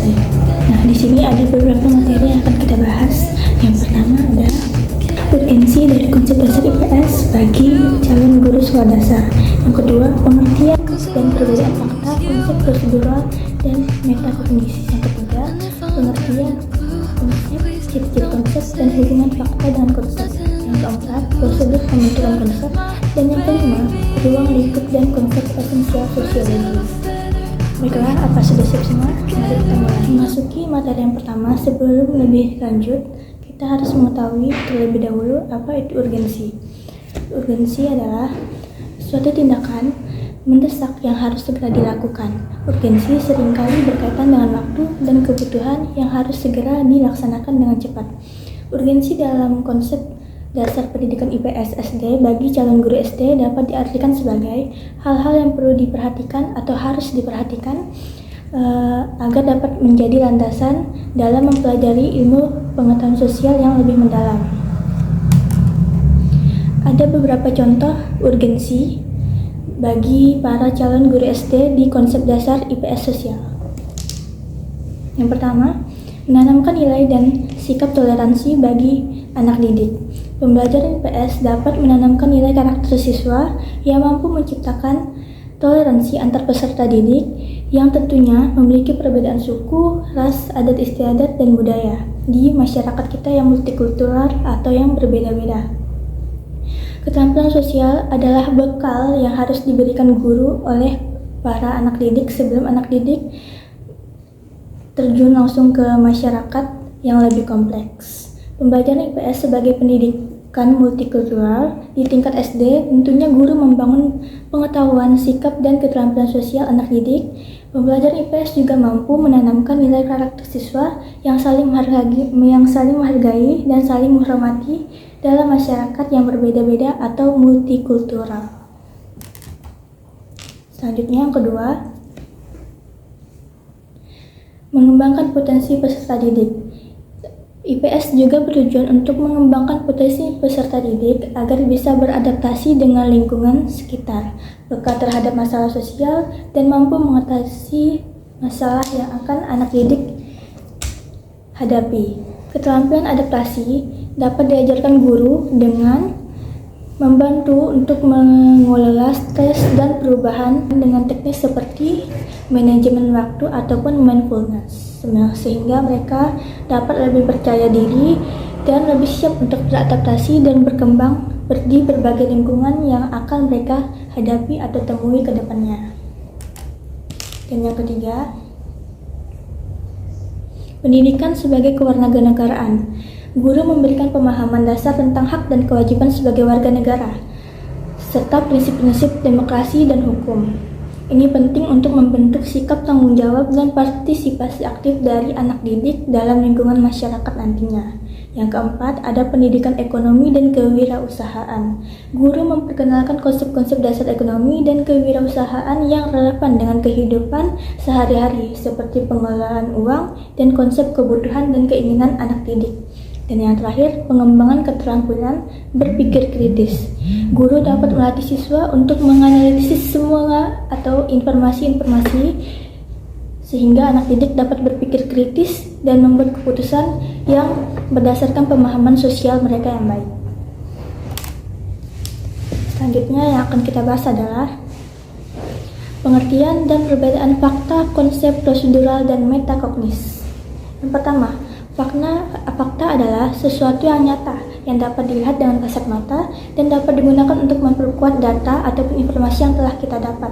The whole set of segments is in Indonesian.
SD. Nah, di sini ada beberapa materi yang akan kita bahas. Yang pertama ada urgensi dari konsep dasar IPS bagi calon guru sekolah dasar. Yang kedua, pengertian dan perbedaan fakta, konsep prosedural dan metakognisi. Yang ketiga, pengertian konsep, ciri-ciri konsep dan hubungan fakta dengan konsep. Yang keempat, prosedur pembentukan konsep. Dan yang kelima, ruang lingkup dan konsep esensial sosiologi. Baiklah, apa sudah siap semua? Mari kita mulai. Memasuki materi yang pertama, sebelum lebih lanjut, kita harus mengetahui terlebih dahulu apa itu urgensi. Urgensi adalah suatu tindakan mendesak yang harus segera dilakukan. Urgensi seringkali berkaitan dengan waktu dan kebutuhan yang harus segera dilaksanakan dengan cepat. Urgensi dalam konsep dasar pendidikan IPS SD bagi calon guru SD dapat diartikan sebagai hal-hal yang perlu diperhatikan atau harus diperhatikan agar dapat menjadi landasan dalam mempelajari ilmu pengetahuan sosial yang lebih mendalam. Ada beberapa contoh urgensi bagi para calon guru SD di konsep dasar IPS sosial. Yang pertama, menanamkan nilai dan sikap toleransi bagi anak didik. Pembelajaran IPS dapat menanamkan nilai karakter siswa yang mampu menciptakan toleransi antar peserta didik yang tentunya memiliki perbedaan suku, ras, adat istiadat, dan budaya di masyarakat kita yang multikultural atau yang berbeda-beda. Keterampilan sosial adalah bekal yang harus diberikan guru oleh para anak didik sebelum anak didik terjun langsung ke masyarakat yang lebih kompleks. Pembelajaran IPS sebagai pendidikan multikultural di tingkat SD, tentunya guru membangun pengetahuan, sikap, dan keterampilan sosial anak didik. Pembelajaran IPS juga mampu menanamkan nilai karakter siswa yang saling menghargai dan saling menghormati dalam masyarakat yang berbeda-beda atau multikultural. Selanjutnya yang kedua, mengembangkan potensi peserta didik. IPS juga bertujuan untuk mengembangkan potensi peserta didik agar bisa beradaptasi dengan lingkungan sekitar, peka terhadap masalah sosial, dan mampu mengatasi masalah yang akan anak didik hadapi. Keterampilan adaptasi dapat diajarkan guru dengan membantu untuk mengelola stres dan perubahan dengan teknik seperti manajemen waktu ataupun mindfulness, sehingga mereka dapat lebih percaya diri dan lebih siap untuk beradaptasi dan berkembang di berbagai lingkungan yang akan mereka hadapi atau temui ke depannya. Dan yang ketiga, pendidikan sebagai kewarganegaraan. Guru memberikan pemahaman dasar tentang hak dan kewajiban sebagai warga negara, serta prinsip-prinsip demokrasi dan hukum. Ini penting untuk membentuk sikap tanggung jawab dan partisipasi aktif dari anak didik dalam lingkungan masyarakat nantinya. Yang keempat, ada pendidikan ekonomi dan kewirausahaan. Guru memperkenalkan konsep-konsep dasar ekonomi dan kewirausahaan yang relevan dengan kehidupan sehari-hari, seperti pengelolaan uang dan konsep kebutuhan dan keinginan anak didik. Dan yang terakhir, pengembangan keterampilan berpikir kritis. Guru dapat melatih siswa untuk menganalisis semua atau informasi-informasi sehingga anak didik dapat berpikir kritis dan membuat keputusan yang berdasarkan pemahaman sosial mereka yang baik. Selanjutnya yang akan kita bahas adalah pengertian dan perbedaan fakta, konsep prosedural, dan metakognis. Yang pertama, fakta adalah sesuatu yang nyata yang dapat dilihat dengan kasat mata dan dapat digunakan untuk memperkuat data ataupun informasi yang telah kita dapat.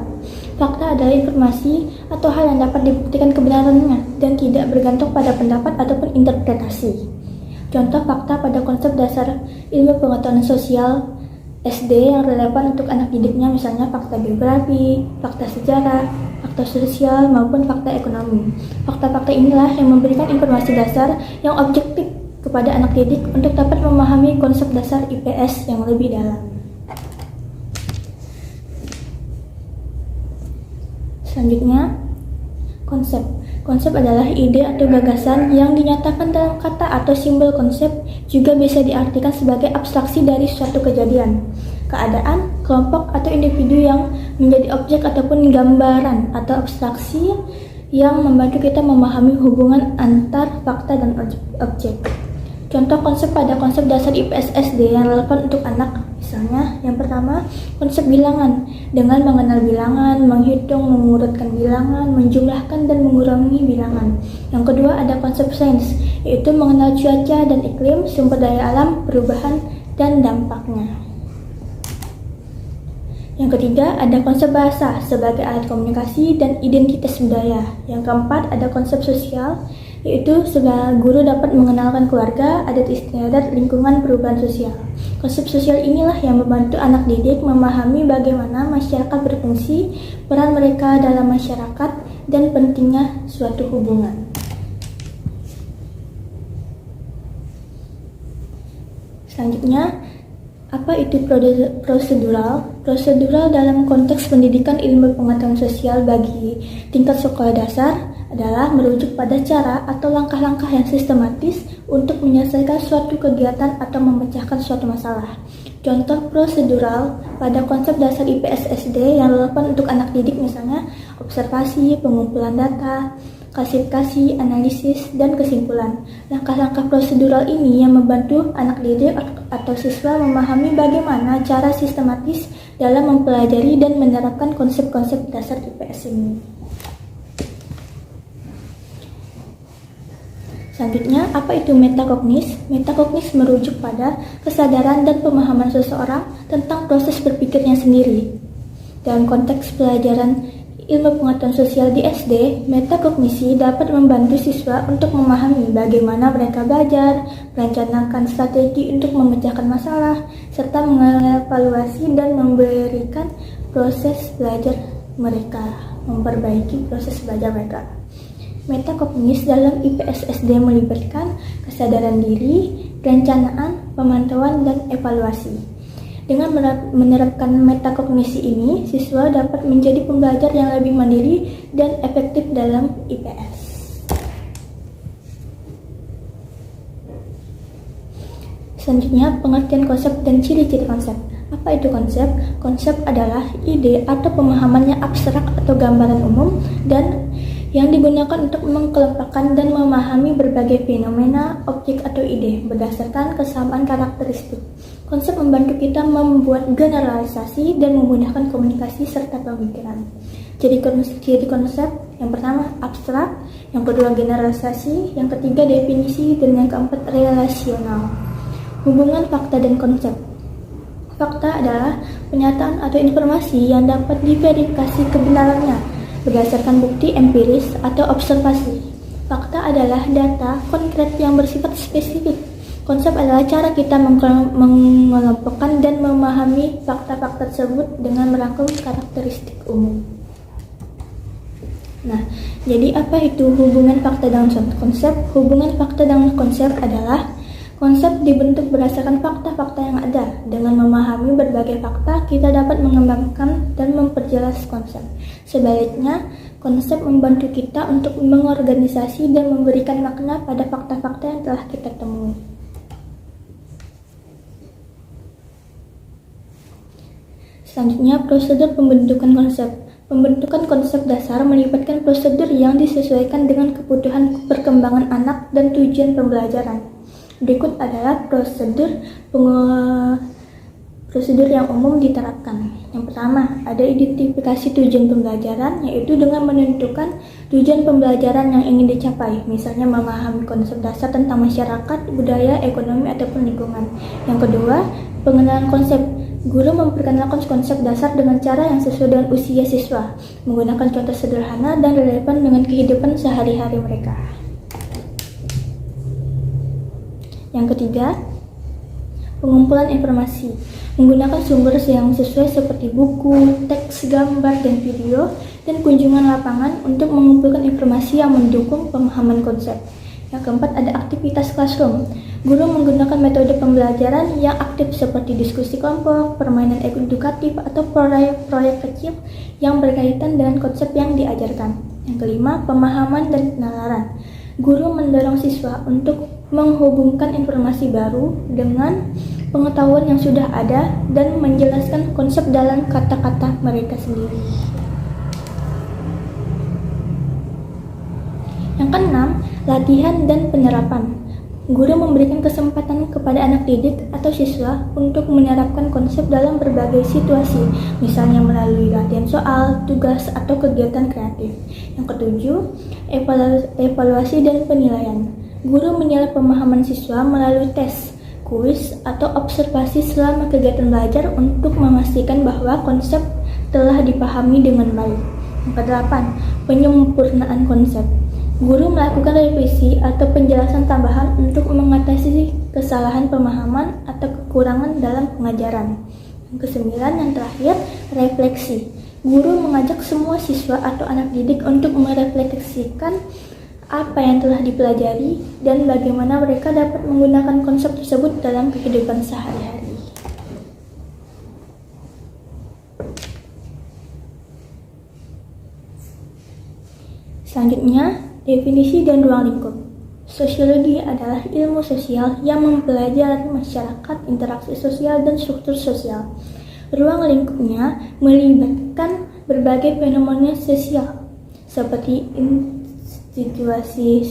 Fakta adalah informasi atau hal yang dapat dibuktikan kebenarannya dan tidak bergantung pada pendapat ataupun interpretasi. Contoh fakta pada konsep dasar ilmu pengetahuan sosial SD yang relevan untuk anak didiknya, misalnya fakta biografi, fakta sejarah, fakta sosial, maupun fakta ekonomi. Fakta-fakta inilah yang memberikan informasi dasar yang objektif kepada anak didik untuk dapat memahami konsep dasar IPS yang lebih dalam. Selanjutnya, konsep. Konsep adalah ide atau gagasan yang dinyatakan dalam kata atau simbol. Konsep juga bisa diartikan sebagai abstraksi dari suatu kejadian, keadaan, kelompok, atau individu yang menjadi objek ataupun gambaran atau abstraksi yang membantu kita memahami hubungan antar fakta dan objek. Contoh konsep pada konsep dasar IPS SD yang relevan untuk anak, misalnya yang pertama, konsep bilangan dengan mengenal bilangan, menghitung, mengurutkan bilangan, menjumlahkan dan mengurangi bilangan. Yang kedua ada konsep sains, yaitu mengenal cuaca dan iklim, sumber daya alam, perubahan, dan dampaknya. Yang ketiga ada konsep bahasa sebagai alat komunikasi dan identitas budaya. Yang keempat ada konsep sosial, yaitu sebagai guru dapat mengenalkan keluarga, adat istiadat, lingkungan, perubahan sosial. Konsep sosial inilah yang membantu anak didik memahami bagaimana masyarakat berfungsi, peran mereka dalam masyarakat, dan pentingnya suatu hubungan. Selanjutnya, apa itu prosedural? Prosedural dalam konteks pendidikan ilmu pengetahuan sosial bagi tingkat sekolah dasar adalah merujuk pada cara atau langkah-langkah yang sistematis untuk menyelesaikan suatu kegiatan atau memecahkan suatu masalah. Contoh prosedural pada konsep dasar IPS SD yang relevan untuk anak didik misalnya observasi, pengumpulan data, klasifikasi, analisis, dan kesimpulan. Langkah-langkah prosedural ini yang membantu anak didik atau siswa memahami bagaimana cara sistematis dalam mempelajari dan menerapkan konsep-konsep dasar IPS ini. Selanjutnya, apa itu metakognis? Metakognis merujuk pada kesadaran dan pemahaman seseorang tentang proses berpikirnya sendiri. Dalam konteks pelajaran ilmu pengetahuan sosial di SD, metakognisi dapat membantu siswa untuk memahami bagaimana mereka belajar, merencanakan strategi untuk memecahkan masalah, serta mengevaluasi dan memberikan proses belajar mereka, memperbaiki proses belajar mereka. Metakognis dalam IPS SD melibatkan kesadaran diri, perencanaan, pemantauan, dan evaluasi. Dengan menerapkan metakognisi ini, siswa dapat menjadi pembelajar yang lebih mandiri dan efektif dalam IPS. Selanjutnya, pengertian konsep dan ciri-ciri konsep. Apa itu konsep? Konsep adalah ide atau pemahaman yang abstrak atau gambaran umum dan yang digunakan untuk mengkelompokkan dan memahami berbagai fenomena, objek, atau ide berdasarkan kesamaan karakteristik. Konsep membantu kita membuat generalisasi dan memudahkan komunikasi serta pemikiran. Ciri konsep yang pertama abstrak, yang kedua generalisasi, yang ketiga definisi, dan yang keempat relasional. Hubungan fakta dan konsep. Fakta adalah pernyataan atau informasi yang dapat diverifikasi kebenarannya berdasarkan bukti empiris atau observasi. Fakta adalah data konkret yang bersifat spesifik. Konsep adalah cara kita mengelompokkan dan memahami fakta-fakta tersebut dengan merangkum karakteristik umum. Nah, jadi apa itu hubungan fakta dan konsep? Hubungan fakta dan konsep adalah konsep dibentuk berdasarkan fakta-fakta yang ada. Dengan memahami berbagai fakta, kita dapat mengembangkan dan memperjelas konsep. Sebaliknya, konsep membantu kita untuk mengorganisasi dan memberikan makna pada fakta-fakta yang telah kita temui. Selanjutnya, prosedur pembentukan konsep. Pembentukan konsep dasar melibatkan prosedur yang disesuaikan dengan kebutuhan perkembangan anak dan tujuan pembelajaran. Berikut adalah prosedur yang umum diterapkan. Yang pertama, ada identifikasi tujuan pembelajaran, yaitu dengan menentukan tujuan pembelajaran yang ingin dicapai, misalnya memahami konsep dasar tentang masyarakat, budaya, ekonomi, ataupun lingkungan. Yang kedua, pengenalan konsep. Guru memperkenalkan konsep dasar dengan cara yang sesuai dengan usia siswa, menggunakan contoh sederhana dan relevan dengan kehidupan sehari-hari mereka. Yang ketiga, pengumpulan informasi. Menggunakan sumber yang sesuai seperti buku, teks, gambar, dan video, dan kunjungan lapangan untuk mengumpulkan informasi yang mendukung pemahaman konsep. Yang keempat, ada aktivitas classroom. Guru menggunakan metode pembelajaran yang aktif seperti diskusi kelompok, permainan edukatif, atau proyek kecil yang berkaitan dengan konsep yang diajarkan. Yang kelima, pemahaman dan penalaran. Guru mendorong siswa untuk menghubungkan informasi baru dengan pengetahuan yang sudah ada dan menjelaskan konsep dalam kata-kata mereka sendiri. Yang keenam, latihan dan penerapan. Guru memberikan kesempatan kepada anak didik atau siswa untuk menerapkan konsep dalam berbagai situasi, misalnya melalui latihan soal, tugas, atau kegiatan kreatif. Yang ketujuh, evaluasi dan penilaian. Guru menilai pemahaman siswa melalui tes, kuis, atau observasi selama kegiatan belajar untuk memastikan bahwa konsep telah dipahami dengan baik. Yang kedelapan, penyempurnaan konsep. Guru melakukan revisi atau penjelasan tambahan untuk mengatasi kesalahan pemahaman atau kekurangan dalam pengajaran. Yang kesembilan, yang terakhir, refleksi. Guru mengajak semua siswa atau anak didik untuk merefleksikan apa yang telah dipelajari dan bagaimana mereka dapat menggunakan konsep tersebut dalam kehidupan sehari-hari. Selanjutnya, definisi dan ruang lingkup. Sosiologi adalah ilmu sosial yang mempelajari masyarakat, interaksi sosial, dan struktur sosial. Ruang lingkupnya melibatkan berbagai fenomena sosial, seperti institusi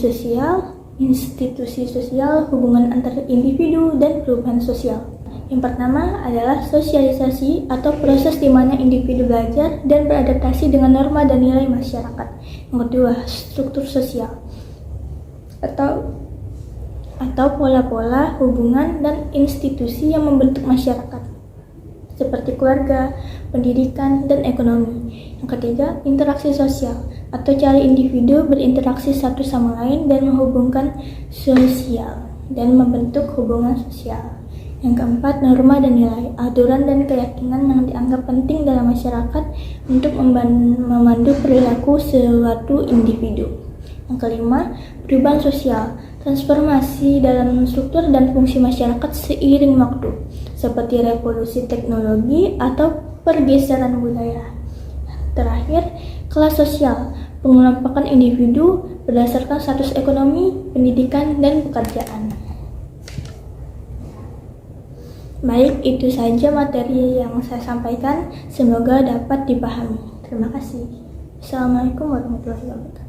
sosial, hubungan antar individu, dan perubahan sosial. Yang pertama adalah sosialisasi atau proses di mana individu belajar dan beradaptasi dengan norma dan nilai masyarakat. Yang kedua, struktur sosial atau pola-pola hubungan dan institusi yang membentuk masyarakat, seperti keluarga, pendidikan, dan ekonomi. Yang ketiga, interaksi sosial atau cara individu berinteraksi satu sama lain dan menghubungkan sosial dan membentuk hubungan sosial. Yang keempat, norma dan nilai, aturan dan keyakinan yang dianggap penting dalam masyarakat untuk memandu perilaku suatu individu. Yang kelima, perubahan sosial, transformasi dalam struktur dan fungsi masyarakat seiring waktu, seperti revolusi teknologi atau pergeseran budaya. Terakhir, kelas sosial, pengelompokan individu berdasarkan status ekonomi, pendidikan, dan pekerjaan. Baik, itu saja materi yang saya sampaikan. Semoga dapat dipahami. Terima kasih. Assalamualaikum warahmatullahi wabarakatuh.